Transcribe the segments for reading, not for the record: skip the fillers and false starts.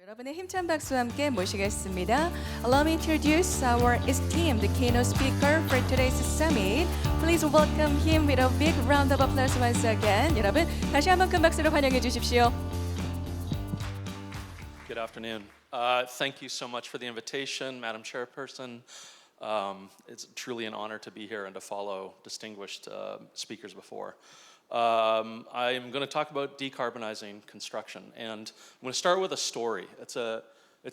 여러분의 힘찬 박수와 함께 모시겠습니다. Allow me to introduce our esteemed keynote speaker for today's summit. Please welcome him with a big round of applause once again. 여러분, 다시 한번 큰 박수로 환영해 주십시오. Good afternoon. Thank you so much for the invitation, Madam Chairperson. It's truly an honor to be here and to follow distinguished speakers before. I'm going to talk about decarbonizing construction, and I'm going to start with a story. It's a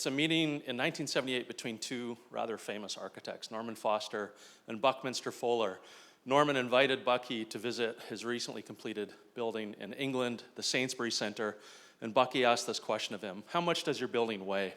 meeting in 1978 between two rather famous architects, Norman Foster and Buckminster Fuller. Norman invited Bucky to visit his recently completed building in England, the Sainsbury Centre, and Bucky asked this question of him: how much does your building weigh?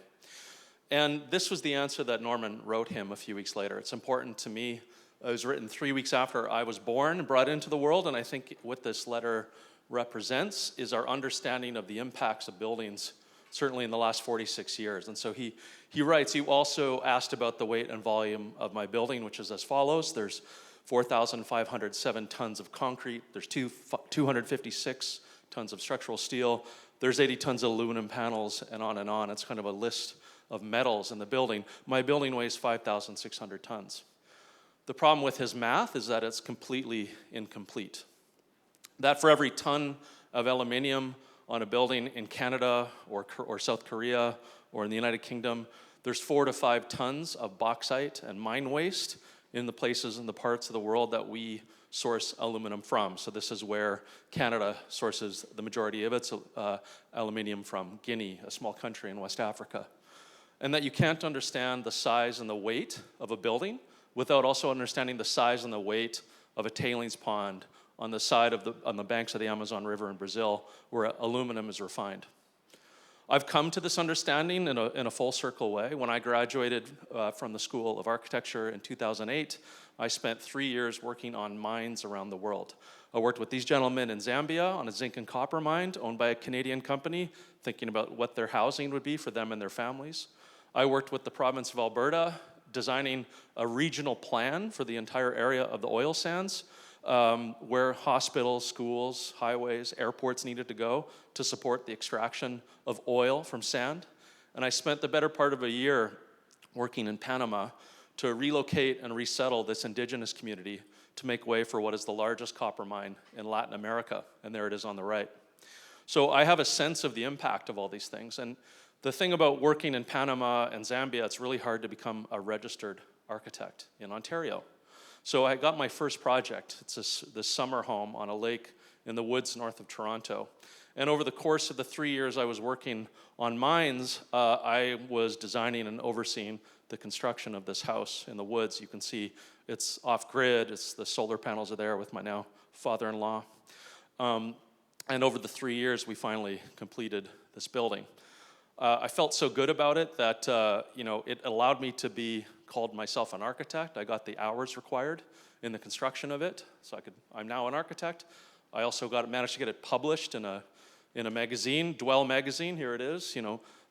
And this was the answer that Norman wrote him a few weeks later. It's important to me. It was written 3 weeks after I was born and brought into the world, and I think what this letter represents is our understanding of the impacts of buildings, certainly in the last 46 years. And so he writes, you also asked about the weight and volume of my building, which is as follows. There's 4,507 tons of concrete. There's 256 tons of structural steel. There's 80 tons of aluminum panels, and on and on. It's kind of a list of metals in the building. My building weighs 5,600 tons. The problem with his math is that it's completely incomplete. That for every ton of aluminium on a building in Canada or South Korea or in the United Kingdom, there's 4 to 5 tons of bauxite and mine waste in the places and the parts of the world that we source aluminum from. So this is where Canada sources the majority of its aluminium from, Guinea, a small country in West Africa. And that you can't understand the size and the weight of a building without also understanding the size and the weight of a tailings pond on the banks of the Amazon River in Brazil, where aluminum is refined. I've come to this understanding in a full circle way. When I graduated from the School of Architecture in 2008, I spent 3 years working on mines around the world. I worked with these gentlemen in Zambia on a zinc and copper mine owned by a Canadian company, thinking about what their housing would be for them and their families. I worked with the province of Alberta, designing a regional plan for the entire area of the oil sands, where hospitals, schools, highways, airports needed to go to support the extraction of oil from sand. And I spent the better part of a year working in Panama to relocate and resettle this indigenous community to make way for what is the largest copper mine in Latin America. And there it is on the right. So I have a sense of the impact of all these things. And the thing about working in Panama and Zambia, it's really hard to become a registered architect in Ontario. So I got my first project. It's this summer home on a lake in the woods north of Toronto. And over the course of the 3 years I was working on mines, I was designing and overseeing the construction of this house in the woods. You can see it's off-grid. The solar panels are there with my now father-in-law. And over the 3 years, we finally completed this building. I felt so good about it that it allowed me to be called myself an architect. I got the hours required in the construction of it, so I'm now an architect. I also managed to get it published in a magazine, Dwell magazine. Here it is.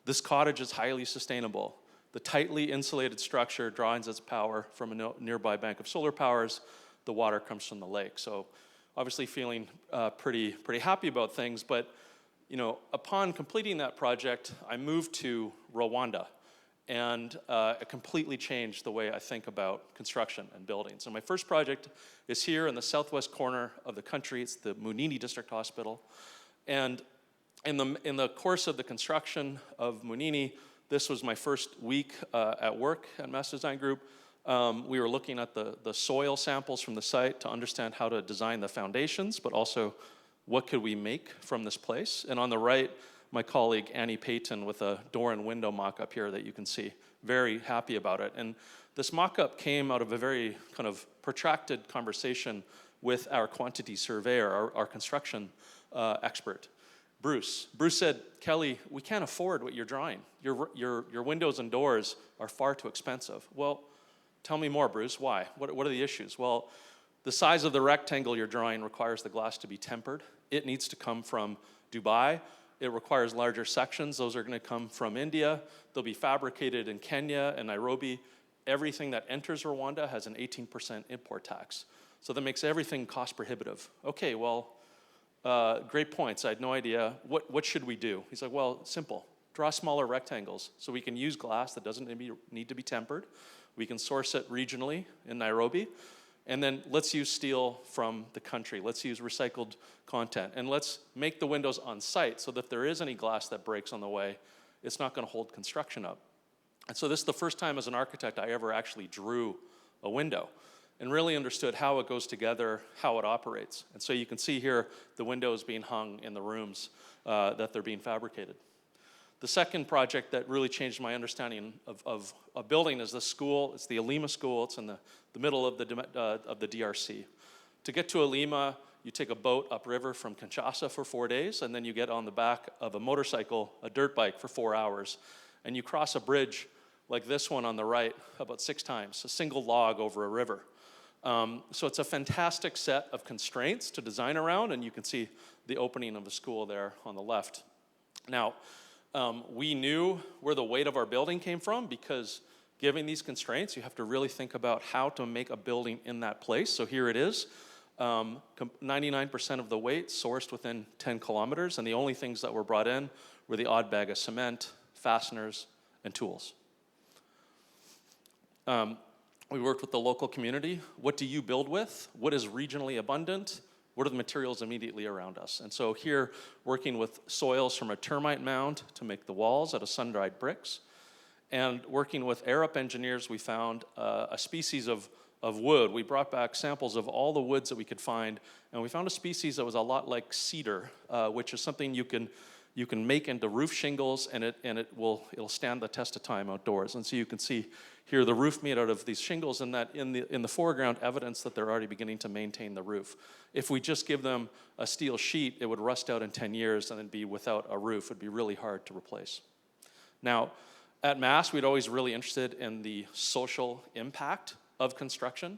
This cottage is highly sustainable. The tightly insulated structure draws its power from a nearby bank of solar powers. The water comes from the lake. So, obviously, feeling pretty happy about things, but. Upon completing that project, I moved to Rwanda, and it completely changed the way I think about construction and buildings. And my first project is here in the southwest corner of the country. It's the Munini District Hospital. And in the course of the construction of Munini, this was my first week at work at Mass Design Group. We were looking at the soil samples from the site to understand how to design the foundations, but also what could we make from this place? And on the right, my colleague Annie Payton with a door and window mock-up here that you can see. Very happy about it. And this mock-up came out of a very kind of protracted conversation with our quantity surveyor, our construction expert, Bruce. Bruce said, Kelly, we can't afford what you're drawing. Your windows and doors are far too expensive. Well, tell me more, Bruce. Why? What are the issues? Well, the size of the rectangle you're drawing requires the glass to be tempered. It needs to come from Dubai. It requires larger sections. Those are going to come from India. They'll be fabricated in Kenya and Nairobi. Everything that enters Rwanda has an 18% import tax. So that makes everything cost prohibitive. Okay, well, great points. I had no idea. What should we do? He's like, well, simple. Draw smaller rectangles so we can use glass that doesn't need to be tempered. We can source it regionally in Nairobi. And then let's use steel from the country. Let's use recycled content. And let's make the windows on site so that if there is any glass that breaks on the way, it's not going to hold construction up. And so this is the first time as an architect I ever actually drew a window and really understood how it goes together, how it operates. And so you can see here the windows being hung in the rooms that they're being fabricated. The second project that really changed my understanding of a building is the school. It's the Alima School. It's in the middle of the DRC. To get to Alima, you take a boat upriver from Kinshasa for 4 days, and then you get on the back of a motorcycle, a dirt bike, for 4 hours. And you cross a bridge like this one on the right about 6 times, a single log over a river. So it's a fantastic set of constraints to design around, and you can see the opening of the school there on the left. Now, we knew where the weight of our building came from because given these constraints, you have to really think about how to make a building in that place. So here it is. 99% of the weight sourced within 10 kilometers, and the only things that were brought in were the odd bag of cement, fasteners, and tools. We worked with the local community. What do you build with? What is regionally abundant? What are the materials immediately around us? And so here, working with soils from a termite mound to make the walls out of sun-dried bricks, and working with Arup engineers, we found a species of wood. We brought back samples of all the woods that we could find, and we found a species that was a lot like cedar, which is something you can make into roof shingles, and it'll stand the test of time outdoors. And so you can see here the roof made out of these shingles, and that in the foreground evidence that they're already beginning to maintain the roof. If we just give them a steel sheet, it would rust out in 10 years and then be without a roof. It'd be really hard to replace. Now, at Mass, we'd always really interested in the social impact of construction.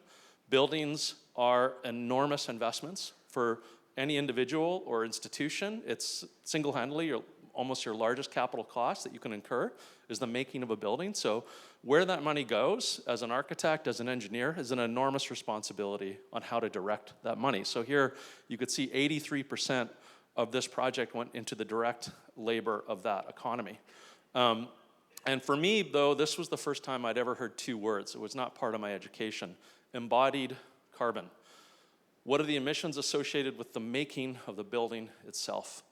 Buildings are enormous investments for any individual or institution. It's single-handedly almost your largest capital cost that you can incur is the making of a building. So where that money goes as an architect, as an engineer, is an enormous responsibility on how to direct that money. So here you could see 83% of this project went into the direct labor of that economy. And for me, though, this was the first time I'd ever heard 2 words. It was not part of my education. Embodied carbon. What are the emissions associated with the making of the building itself?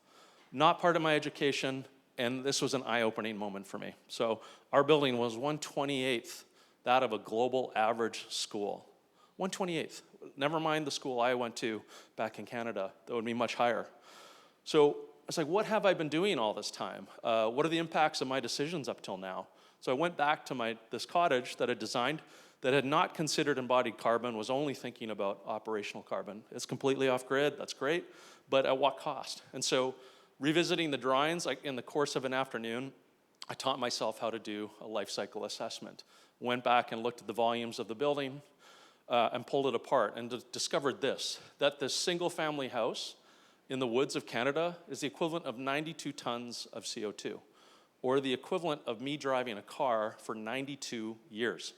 Not part of my education, and this was an eye-opening moment for me. So our building was 1/28th that of a global average school. 1/28th. Never mind the school I went to back in Canada. That would be much higher. So I was like, what have I been doing all this time? What are the impacts of my decisions up till now? So I went back to this cottage that I designed that had not considered embodied carbon, was only thinking about operational carbon. It's completely off-grid, that's great, but at what cost? And so revisiting the drawings, like in the course of an afternoon, I taught myself how to do a life cycle assessment. Went back and looked at the volumes of the building and pulled it apart and discovered that this single-family house in the woods of Canada is the equivalent of 92 tons of CO2, or the equivalent of me driving a car for 92 years.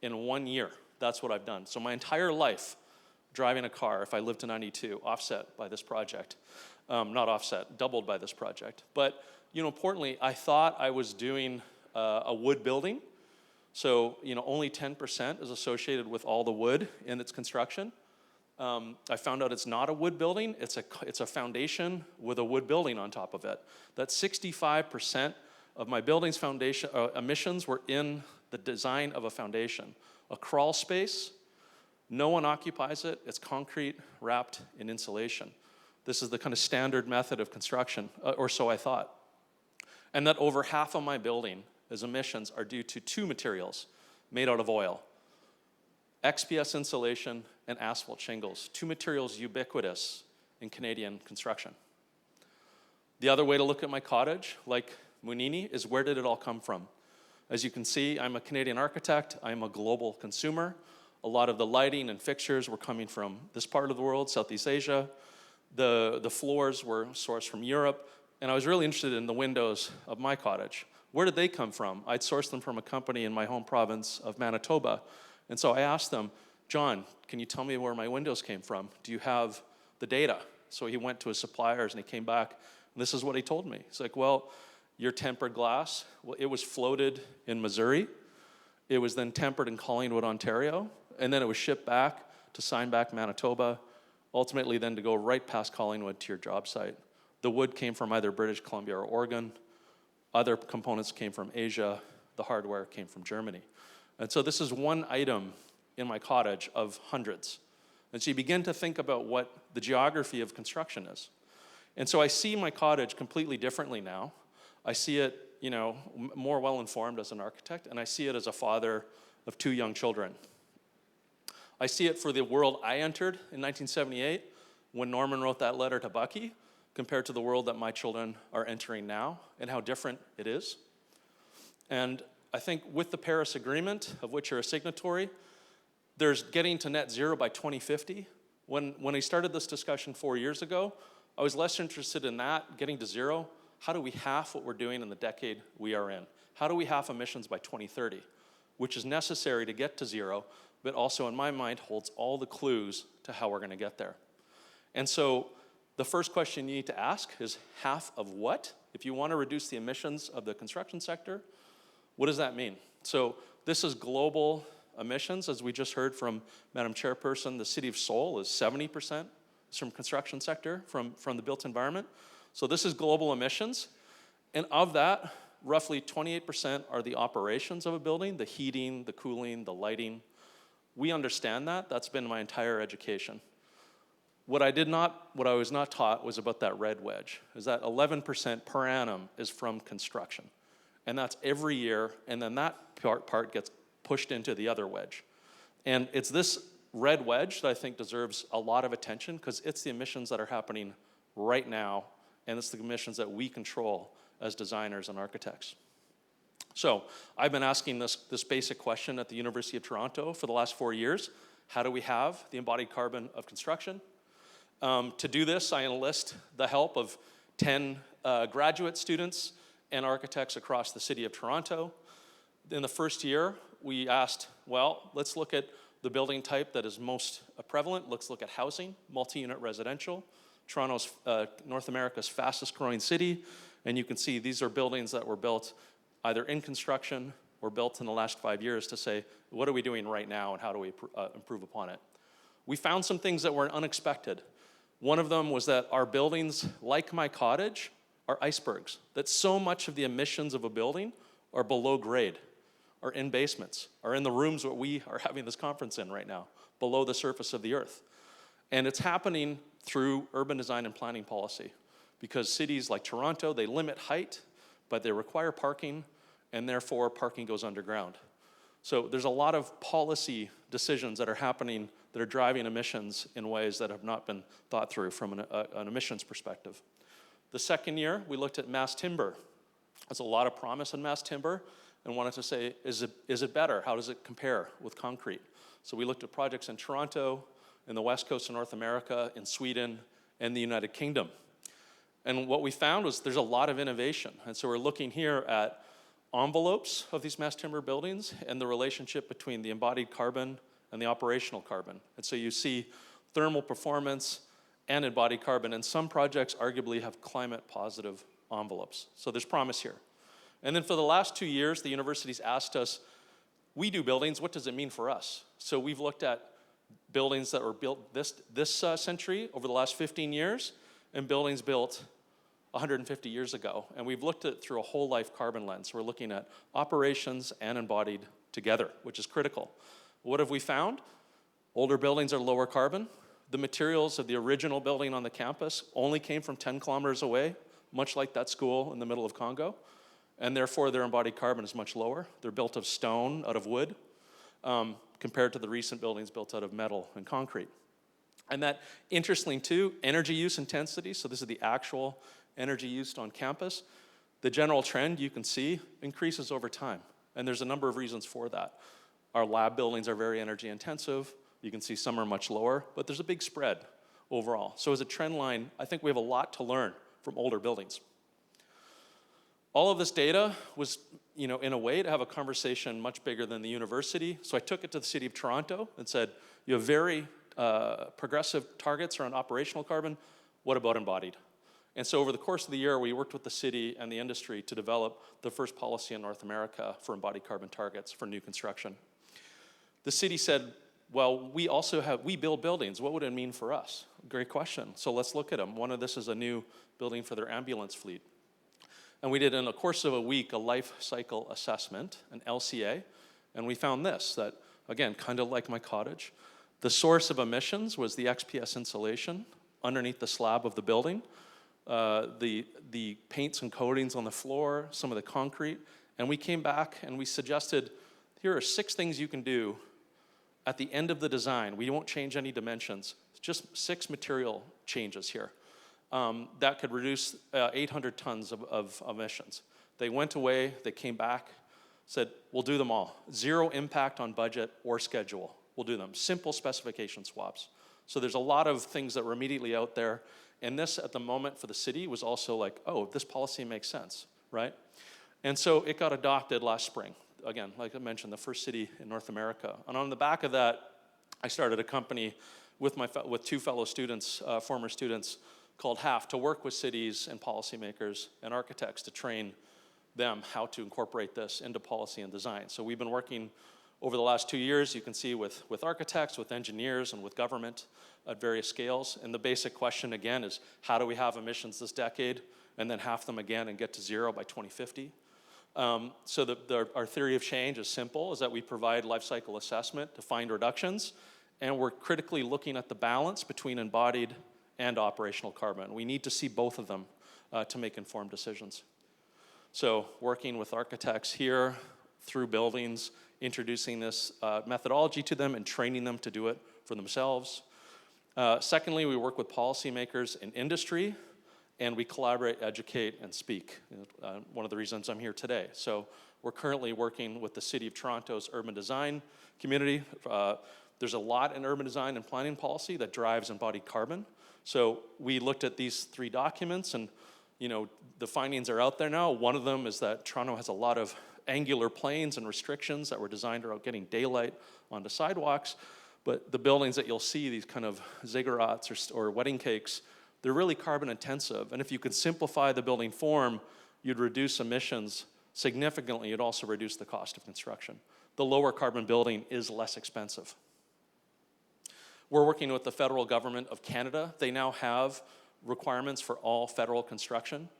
In 1 year, that's what I've done. So my entire life driving a car, if I lived to 92, offset by this project. Not offset, doubled by this project. But importantly, I thought I was doing a wood building. So only 10% is associated with all the wood in its construction. I found out it's not a wood building, it's a foundation with a wood building on top of it. That 65% of my building's foundation emissions were in the design of a foundation. A crawl space, no one occupies it, it's concrete wrapped in insulation. This is the kind of standard method of construction, or so I thought. And that over half of my building, as emissions, are due to 2 materials made out of oil. XPS insulation and asphalt shingles, 2 materials ubiquitous in Canadian construction. The other way to look at my cottage, like Munini, is where did it all come from? As you can see, I'm a Canadian architect, I'm a global consumer. A lot of the lighting and fixtures were coming from this part of the world, Southeast Asia. The floors were sourced from Europe, and I was really interested in the windows of my cottage. Where did they come from? I'd sourced them from a company in my home province of Manitoba. And so I asked them, John, can you tell me where my windows came from? Do you have the data? So he went to his suppliers and he came back, and this is what he told me. He's like, well, your tempered glass, well, it was floated in Missouri. It was then tempered in Collingwood, Ontario, and then it was shipped back to Steinbach, Manitoba, ultimately then to go right past Collingwood to your job site. The wood came from either British Columbia or Oregon. Other components came from Asia. The hardware came from Germany. And so this is one item in my cottage of hundreds. And so you begin to think about what the geography of construction is. And so I see my cottage completely differently now. I see it, more well-informed as an architect, and I see it as a father of 2 young children. I see it for the world I entered in 1978 when Norman wrote that letter to Bucky, compared to the world that my children are entering now and how different it is. And I think with the Paris Agreement, of which you're a signatory, there's getting to net zero by 2050. When I started this discussion 4 years ago, I was less interested in that, getting to zero. How do we half what we're doing in the decade we are in? How do we half emissions by 2030, which is necessary to get to zero, but also in my mind holds all the clues to how we're gonna get there. And so the first question you need to ask is half of what? If you want to reduce the emissions of the construction sector, what does that mean? So this is global emissions, as we just heard from Madam Chairperson. The city of Seoul is 70% from construction sector, from the built environment. So this is global emissions. And of that, roughly 28% are the operations of a building, the heating, the cooling, the lighting. We understand that. That's been my entire education. What I was not taught was about that red wedge, is that 11% per annum is from construction. And that's every year, and then that part gets pushed into the other wedge. And it's this red wedge that I think deserves a lot of attention, because it's the emissions that are happening right now, and it's the emissions that we control as designers and architects. So I've been asking this basic question at the University of Toronto for the last 4 years. How do we have the embodied carbon of construction? To do this, I enlist the help of 10 graduate students and architects across the city of Toronto. In the first year, we asked, well, let's look at the building type that is most prevalent. Let's look at housing, multi-unit residential. Toronto's North America's fastest growing city. And you can see these are buildings that were built either in construction or built in the last 5 years to say, what are we doing right now and how do we improve upon it? We found some things that were unexpected. One of them was that our buildings, like my cottage, are icebergs. That so much of the emissions of a building are below grade, are in basements, are in the rooms that we are having this conference in right now, below the surface of the earth. And it's happening through urban design and planning policy, because cities like Toronto, they limit height, but they require parking, and therefore parking goes underground. So there's a lot of policy decisions that are happening that are driving emissions in ways that have not been thought through from an emissions perspective. The second year, we looked at mass timber. There's a lot of promise in mass timber, and wanted to say, is it better? How does it compare with concrete? So we looked at projects in Toronto, in the west coast of North America, in Sweden, and the United Kingdom. And what we found was there's a lot of innovation. And so we're looking here at envelopes of these mass timber buildings and the relationship between the embodied carbon and the operational carbon. And so you see thermal performance and embodied carbon, and some projects arguably have climate positive envelopes. So there's promise here. And then for the last 2 years, the university's asked us, we do buildings, what does it mean for us? So we've looked at buildings that were built this century over the last 15 years, and buildings built 150 years ago. And we've looked at it through a whole life carbon lens. We're looking at operations and embodied together, which is critical. What have we found? Older buildings are lower carbon. The materials of the original building on the campus only came from 10 kilometers away, much like that school in the middle of Congo. And therefore, their embodied carbon is much lower. They're built of stone, out of wood, compared to the recent buildings built out of metal and concrete. And that, interestingly too, energy use intensity, so this is the actual energy used on campus, the general trend you can see increases over time. And there's a number of reasons for that. Our lab buildings are very energy intensive. You can see some are much lower, but there's a big spread overall. So as a trend line, I think we have a lot to learn from older buildings. All of this data was, in a way, to have a conversation much bigger than the university. So I took it to the city of Toronto and said, you have very progressive targets around operational carbon. What about embodied? And so over the course of the year, we worked with the city and the industry to develop the first policy in North America for embodied carbon targets for new construction. The city said, well, we build buildings. What would it mean for us? Great question. So let's look at them. One of this is a new building for their ambulance fleet. And we did, in the course of a week, a life cycle assessment, an LCA, and we found this, that, again, kind of like my cottage, the source of emissions was the XPS insulation underneath the slab of the building, the paints and coatings on the floor, some of the concrete, and we came back and we suggested, here are 6 things you can do at the end of the design. We won't change any dimensions, just 6 material changes here that could reduce 800 tons of emissions. They went away, they came back, said, we'll do them all. 0 impact on budget or schedule. We'll do them. Simple specification swaps. So there's a lot of things that were immediately out there. And this, at the moment for the city, was also like, oh, this policy makes sense, right? And so it got adopted last spring. Again, like I mentioned, the first city in North America. And on the back of that, I started a company with 2 fellow students, former students, called HALF, to work with cities and policymakers and architects to train them how to incorporate this into policy and design. So we've been working over the last 2 years, you can see, with architects, with engineers, and with government at various scales. And the basic question, again, is how do we have emissions this decade and then half them again and get to 0 by 2050? So our theory of change is simple, is that we provide life cycle assessment to find reductions, and we're critically looking at the balance between embodied and operational carbon. We need to see both of them to make informed decisions. So working with architects here through buildings, introducing this methodology to them and training them to do it for themselves. Secondly, we work with policymakers in industry, and we collaborate, educate, and speak. One of the reasons I'm here today. So we're currently working with the City of Toronto's urban design community. There's a lot in urban design and planning policy that drives embodied carbon. So we looked at these 3 documents, and the findings are out there now. One of them is that Toronto has a lot of angular planes and restrictions that were designed around getting daylight onto sidewalks. But the buildings that you'll see, these kind of ziggurats or wedding cakes, they're really carbon intensive. And if you could simplify the building form, you'd reduce emissions significantly. You'd also reduce the cost of construction. The lower carbon building is less expensive. We're working with the federal government of Canada. They now have requirements for all federal construction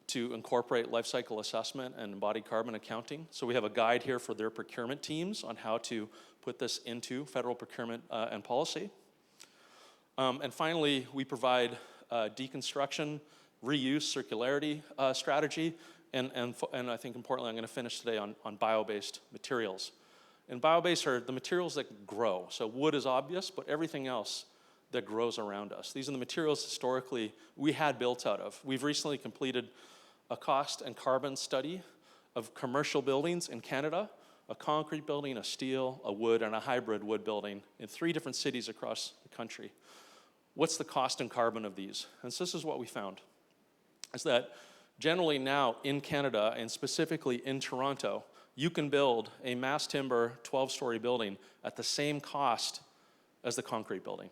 to incorporate life cycle assessment and embodied carbon accounting. So we have a guide here for their procurement teams on how to put this into federal procurement and policy. And finally, we provide deconstruction, reuse, circularity strategy, and I think importantly, I'm going to finish today on bio-based materials. And bio-based are the materials that grow. So wood is obvious, but everything else that grows around us. These are the materials historically we had built out of. We've recently completed a cost and carbon study of commercial buildings in Canada, a concrete building, a steel, a wood, and a hybrid wood building in 3 different cities across the country. What's the cost and carbon of these? And so this is what we found, is that generally now in Canada, and specifically in Toronto, you can build a mass timber 12-story building at the same cost as the concrete building.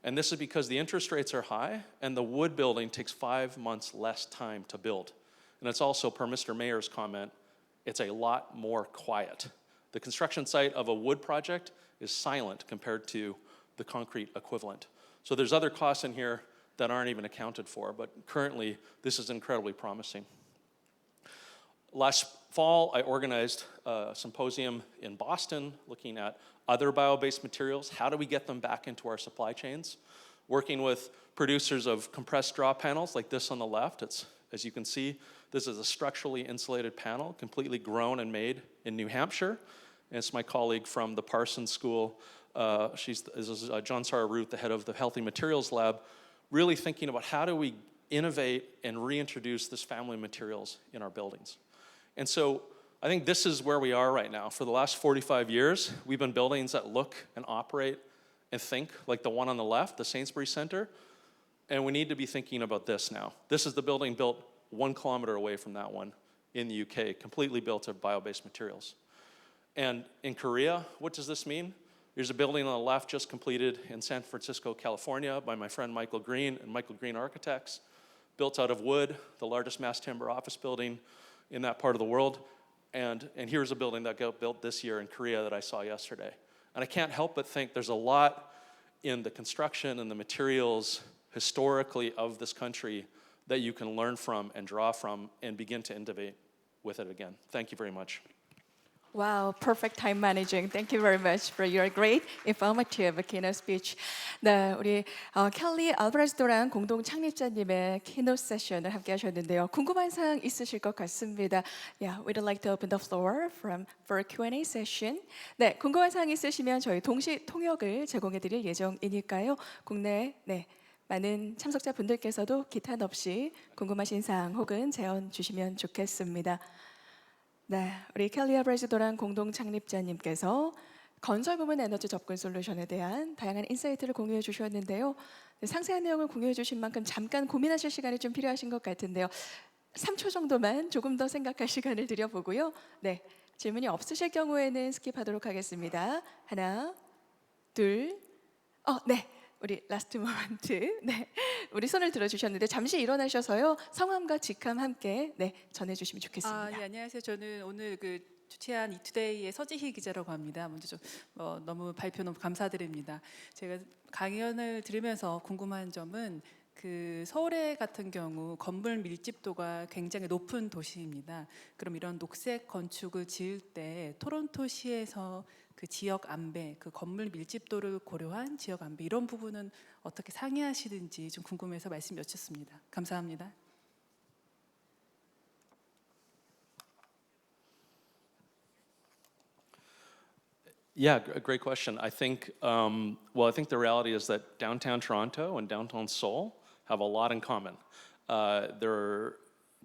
And this is because the interest rates are high, and the wood building takes 5 months less time to build. And it's also, per Mr. Mayor's comment, it's a lot more quiet. The construction site of a wood project is silent compared to the concrete equivalent. So there's other costs in here that aren't even accounted for, but currently this is incredibly promising. Last fall, I organized a symposium in Boston looking at other bio-based materials. How do we get them back into our supply chains? Working with producers of compressed straw panels like this on the left. It's, as you can see, this is a structurally insulated panel, completely grown and made in New Hampshire. And it's my colleague from the Parsons School. This is John Sarah Root, the head of the Healthy Materials Lab, really thinking about how do we innovate and reintroduce this family of materials in our buildings. And so I think this is where we are right now. For the last 45 years, we've been buildings that look and operate and think like the one on the left, the Sainsbury Centre, and we need to be thinking about this now. This is the building built 1 kilometer away from that one in the UK, completely built of bio-based materials. And in Korea, what does this mean? There's a building on the left just completed in San Francisco, California by my friend Michael Green and Michael Green Architects. built out of wood, the largest mass timber office building in that part of the world. And here's a building that got built this year in Korea that I saw yesterday. And I can't help but think there's a lot in the construction and the materials historically of this country that you can learn from and draw from and begin to innovate with it again. Thank you very much. Wow, perfect time managing. Thank you very much for your great informative keynote speech. 네, 우리 켈리 알바레스도랑 공동 창립자님의 keynote 세션을 함께 하셨는데요. 궁금한 사항 있으실 것 같습니다. Yeah, we'd like to open the floor for a Q&A session. 네, 궁금한 사항 있으시면 저희 동시 통역을 제공해 드릴 예정이니까요. 국내 많은 참석자 분들께서도 기탄 없이 궁금하신 사항 혹은 제언 주시면 좋겠습니다. 네, 우리 켈리 알바레스도랑 공동 창립자님께서 건설 부문 에너지 접근 솔루션에 대한 다양한 인사이트를 공유해 주셨는데요. 네, 상세한 내용을 공유해 주신 만큼 잠깐 고민하실 시간이 좀 필요하신 것 같은데요. 3초 정도만 조금 더 생각할 시간을 드려보고요. 네, 질문이 없으실 경우에는 스킵하도록 하겠습니다. 하나, 둘, 네. 우리 라스트 모먼트, 네, 우리 손을 들어주셨는데 잠시 일어나셔서요 성함과 직함 함께 전해주시면 좋겠습니다. 예, 안녕하세요. 저는 오늘 주최한 이투데이의 서지희 기자라고 합니다. 먼저 좀 너무 발표 너무 감사드립니다. 제가 강연을 들으면서 궁금한 점은 서울에 같은 경우 건물 밀집도가 굉장히 높은 도시입니다. 그럼 이런 녹색 건축을 지을 때 토론토시에서 지역 안배, 건물 밀집도를 고려한 지역 안배 이런 부분은 어떻게 상의하시는지 좀 궁금해서 말씀 여쭙습니다. 감사합니다. Yeah, great question. I think, I think the reality is that downtown Toronto and downtown Seoul have a lot in common.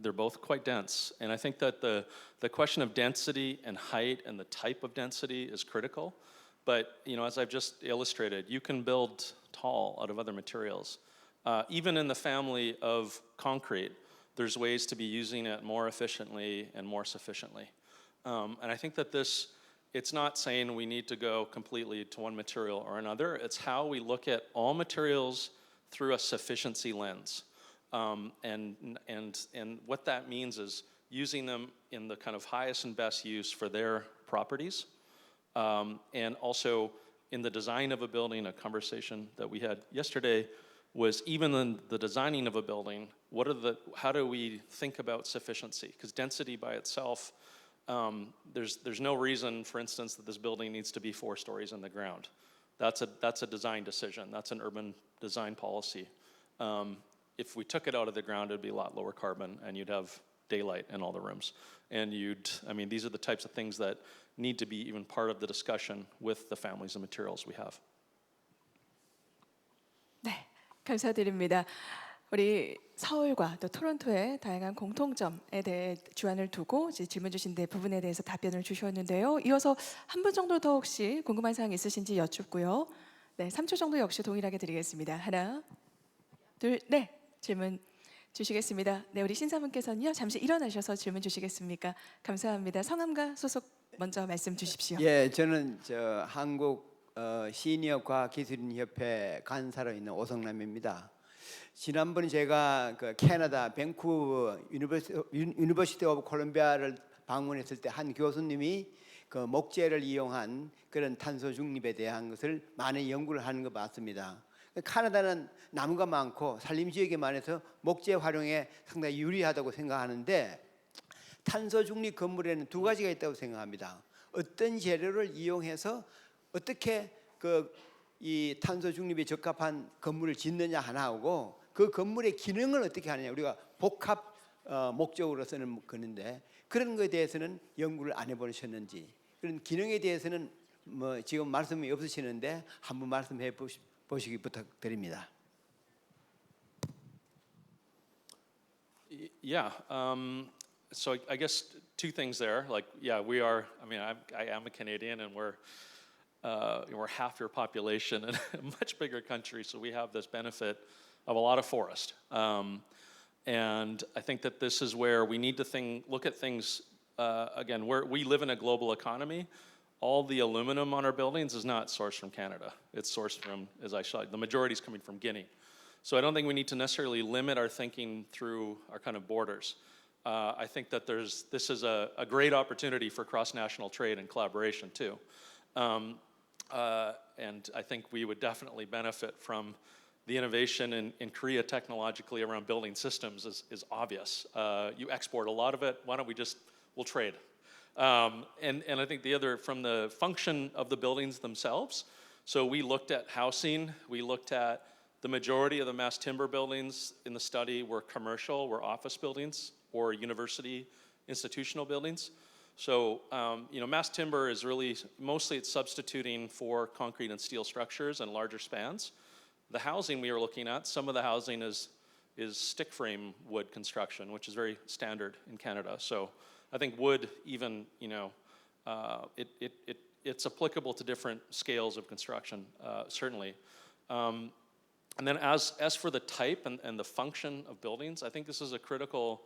They're both quite dense, and I think that the question of density and height and the type of density is critical. But as I've just illustrated, you can build tall out of other materials. Even in the family of concrete, there's ways to be using it more efficiently and more sufficiently. And I think that it's not saying we need to go completely to one material or another. It's how we look at all materials through a sufficiency lens. And what that means is using them in the kind of highest and best use for their properties. And also in the design of a building, a conversation that we had yesterday was even in the designing of a building, how do we think about sufficiency? Because density by itself, there's no reason, for instance, that this building needs to be 4 stories in the ground. That's a design decision. That's an urban design policy. If we took it out of the ground, it'd be a lot lower carbon, and you'd have daylight in all the rooms. And these are the types of things that need to be even part of the discussion with the families and materials we have. 네, 감사드립니다. 우리 서울과 또 토론토의 다양한 공통점에 대해 주안을 두고 질문 주신 부분에 대해서 답변을 주셨는데요. 이어서 한 분 정도 더 혹시 궁금한 사항 있으신지 여쭙고요. 네, 3초 정도 역시 동일하게 드리겠습니다. 하나, 둘, 질문 주시겠습니다. 네, 우리 신사분께서는요 잠시 일어나셔서 질문 주시겠습니까? 감사합니다. 성함과 소속 먼저 말씀 주십시오. 예, 저는 한국 시니어 과학기술인협회 간사로 있는 오성남입니다. 지난번에 제가 캐나다 밴쿠버 유니버시티 오브 콜ум비아를 방문했을 때 한 교수님이 목재를 이용한 그런 탄소 중립에 대한 것을 많은 연구를 하는 거 봤습니다. 캐나다는 나무가 많고 산림 지역에만 해서 목재 활용에 상당히 유리하다고 생각하는데 탄소 중립 건물에는 2가지가 있다고 생각합니다. 어떤 재료를 이용해서 어떻게 이 탄소 중립에 적합한 건물을 짓느냐 하나하고 그 건물의 기능을 어떻게 하느냐, 우리가 복합 목적으로 쓰는 거는데 그런 것에 대해서는 연구를 안 해보셨는지, 그런 기능에 대해서는 지금 말씀이 없으시는데 한번 말씀해 보시기 부탁드립니다. Yeah. So I guess 2 things there. We are. I am a Canadian, and we're half your population in a much bigger country, so we have this benefit of a lot of forest. And I think that this is where we need to look at things again. We live in a global economy. All the aluminum on our buildings is not sourced from Canada. It's sourced from, as I saw, the majority is coming from Guinea. So I don't think we need to necessarily limit our thinking through our kind of borders. I think that this is a great opportunity for cross-national trade and collaboration too. And I think we would definitely benefit from the innovation in Korea technologically around building systems is obvious. You export a lot of it. Why don't we'll trade. And I think the other, from the function of the buildings themselves, so we looked at housing, we looked at the majority of the mass timber buildings in the study were commercial, were office buildings, or university institutional buildings. So, mass timber is really, mostly it's substituting for concrete and steel structures and larger spans. The housing we were looking at, some of the housing is stick frame wood construction, which is very standard in Canada. So I think wood even, it's applicable to different scales of construction, certainly. And then as for the type and the function of buildings, I think this is a critical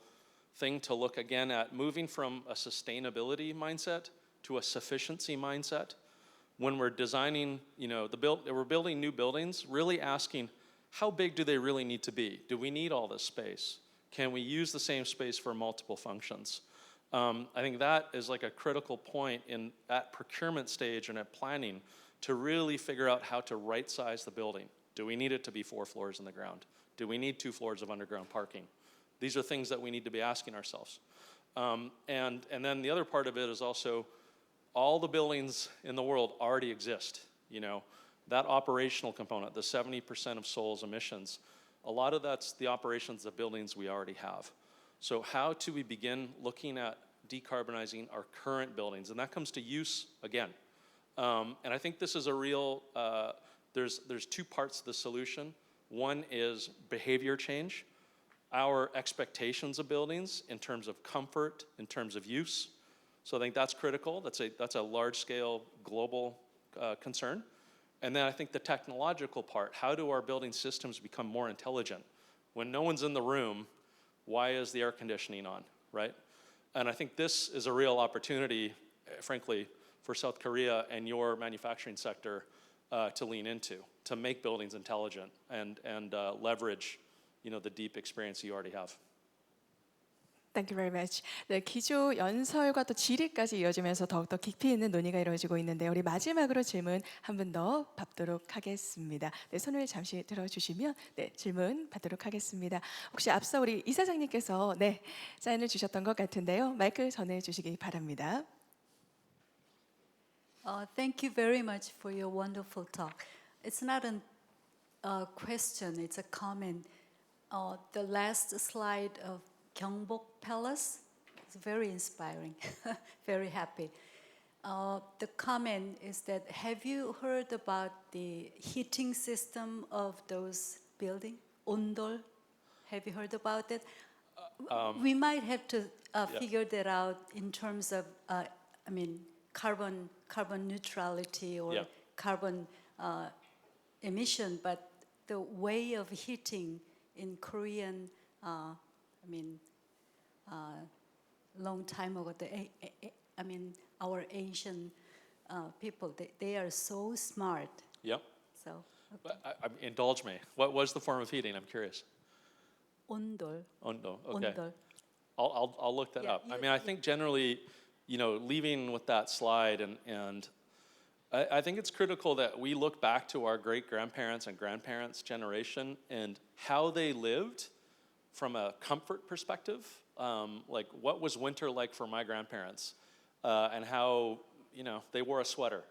thing to look again at, moving from a sustainability mindset to a sufficiency mindset. When we're designing, we're building new buildings, really asking, how big do they really need to be? Do we need all this space? Can we use the same space for multiple functions? I think that is like a critical point in at procurement stage and at planning to really figure out how to right size the building. Do we need it to be 4 floors in the ground? Do we need 2 floors of underground parking? These are things that we need to be asking ourselves. And then the other part of it is also all the buildings in the world already exist. That operational component, the 70% of Seoul's emissions, a lot of that's the operations of buildings we already have. So how do we begin looking at decarbonizing our current buildings? And that comes to use again. And I think this is a real, there's 2 parts to the solution. One is behavior change, our expectations of buildings in terms of comfort, in terms of use. So I think that's critical. That's a large-scale global concern. And then I think the technological part, how do our building systems become more intelligent? When no one's in the room, why is the air conditioning on, right? And I think this is a real opportunity, frankly, for South Korea and your manufacturing sector to lean into, to make buildings intelligent and leverage, the deep experience you already have. Thank you very much. 네, 기조 연설과 또 질의까지 이어지면서 더욱더 깊이 있는 논의가 이루어지고 있는데 우리 마지막으로 질문 한 분 더 받도록 하겠습니다. 네, 손을 잠시 들어주시면 질문 받도록 하겠습니다. 혹시 앞서 우리 이사장님께서 사인을 주셨던 것 같은데요. 마이크 전해주시기 바랍니다. Thank you very much for your wonderful talk. It's not a question, it's a comment. The last slide of Gyeongbok Palace is very inspiring, very happy. The comment is that, have you heard about the heating system of those buildings? Ondol, have you heard about it? We might have to figure that out in terms of, carbon neutrality or carbon emission, but the way of heating in Korean, long time ago, our Asian people, they are so smart. Yep. So, okay. Indulge me. What was the form of heating? I'm curious. Ondol. Ondo. Okay. Ondol. I'll look that up. I think generally, leaving with that slide, and I think it's critical that we look back to our great-grandparents and grandparents' generation and how they lived from a comfort perspective. Like what was winter like for my grandparents, and how they wore a sweater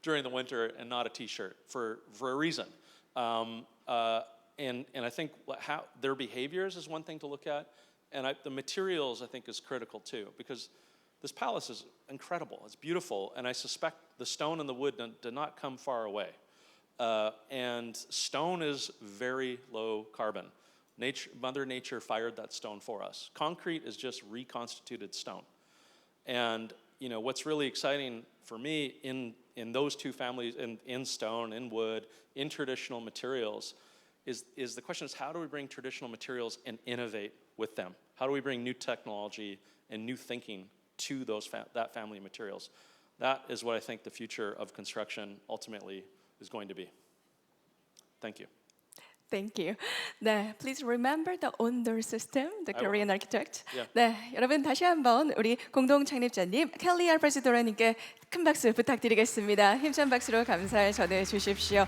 during the winter and not a t-shirt for a reason. And I think how their behaviors is one thing to look at, and the materials I think is critical too, because this palace is incredible. It's beautiful, and I suspect the stone and the wood did not come far away. And stone is very low carbon. Mother Nature fired that stone for us. Concrete is just reconstituted stone. And what's really exciting for me in those 2 families, in stone, in wood, in traditional materials, is the question is how do we bring traditional materials and innovate with them? How do we bring new technology and new thinking to that family of materials? That is what I think the future of construction ultimately is going to be. Thank you. Thank you. 네, please remember the Ondol system, the I will. Korean architect. Yeah. 네, 여러분 다시 한번 우리 공동 창립자님 켈리 알프레시도라님께 큰 박수 부탁드리겠습니다. 힘찬 박수로 감사를 전해 주십시오.